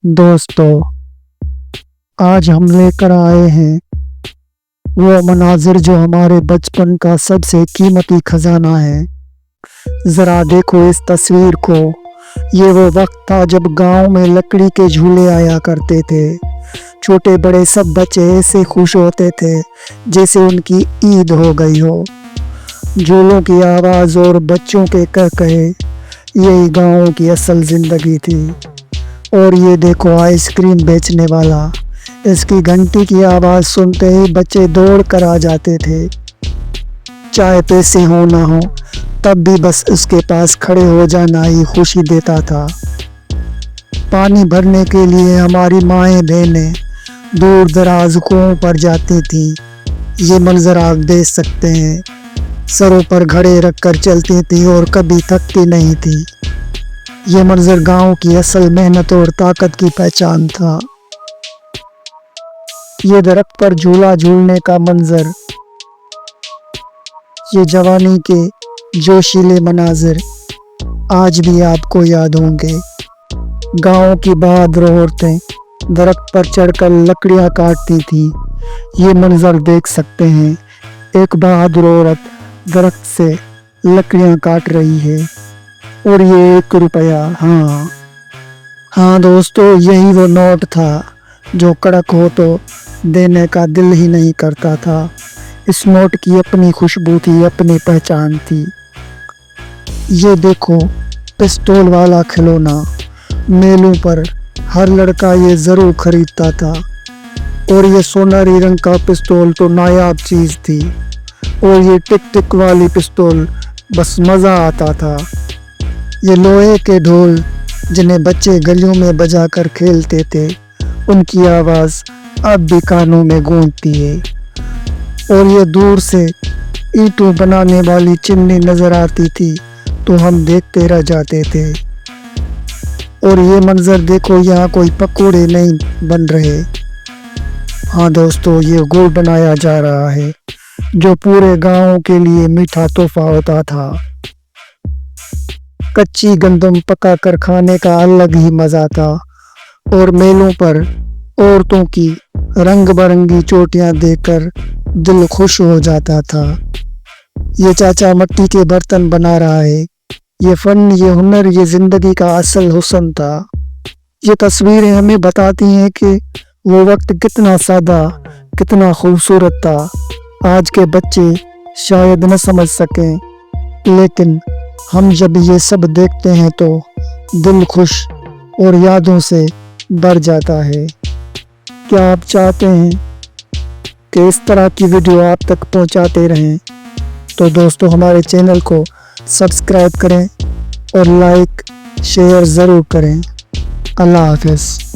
दोस्तों, आज हम लेकर आए हैं वो मनाजिर जो हमारे बचपन का सबसे कीमती खजाना है। ज़रा देखो इस तस्वीर को। ये वो वक्त था जब गांव में लकड़ी के झूले आया करते थे। छोटे बड़े सब बच्चे ऐसे खुश होते थे जैसे उनकी ईद हो गई हो। झूलों की आवाज़ और बच्चों के कहे यही गाँव की असल ज़िंदगी थी। और ये देखो आइसक्रीम बेचने वाला, इसकी घंटी की आवाज़ सुनते ही बच्चे दौड़ कर आ जाते थे। चाहे पैसे हो ना हो तब भी बस उसके पास खड़े हो जाना ही खुशी देता था। पानी भरने के लिए हमारी माएँ बहनें दूर दराज कुओं पर जाती थी। ये मंजर आप देख सकते हैं। सरों पर घड़े रख कर चलती थी और कभी थकती नहीं थी। ये मंजर गांव की असल मेहनत और ताकत की पहचान था। ये दरख्त पर झूला झूलने का मंजर, ये जवानी के जोशीले मनाजिर आज भी आपको याद होंगे। गांव की बहादुर औरतें दरख्त पर चढ़कर लकड़ियां काटती थी। ये मंजर देख सकते हैं, एक बहादुर औरत दरख्त से लकड़ियां काट रही है। और ये 1 रुपया, हाँ दोस्तों, यही वो नोट था जो कड़क हो तो देने का दिल ही नहीं करता था। इस नोट की अपनी खुशबू थी, अपनी पहचान थी। ये देखो पिस्तौल वाला खिलौना, मेलों पर हर लड़का ये ज़रूर खरीदता था। और ये सोनारी रंग का पिस्तौल तो नायाब चीज़ थी। और ये टिक टिक वाली पिस्तौल बस मज़ा आता था। ये लोहे के ढोल जिन्हें बच्चे गलियों में बजा कर खेलते थे, उनकी आवाज़ अब भी कानों में गूंजती है। और ये दूर से ईंटों बनाने वाली चिमनी नज़र आती थी तो हम देखते रह जाते थे। और ये मंजर देखो, यहाँ कोई पकोड़े नहीं बन रहे। हाँ दोस्तों, ये गुड़ बनाया जा रहा है जो पूरे गांव के लिए मीठा तोहफा होता था। कच्ची गंदम पका कर खाने का अलग ही मज़ा था। और मेलों पर औरतों की रंग बिरंगी चोटियां देखकर दिल खुश हो जाता था। ये चाचा मिट्टी के बर्तन बना रहा है। ये फन, ये हुनर, ये जिंदगी का असल हुस्न था। ये तस्वीरें हमें बताती हैं कि वो वक्त कितना सादा, कितना खूबसूरत था। आज के बच्चे शायद न समझ सकें, लेकिन हम जब ये सब देखते हैं तो दिल खुश और यादों से भर जाता है। क्या आप चाहते हैं कि इस तरह की वीडियो आप तक पहुंचाते रहें? तो दोस्तों, हमारे चैनल को सब्सक्राइब करें और लाइक शेयर ज़रूर करें। अल्लाह हाफ़िज़।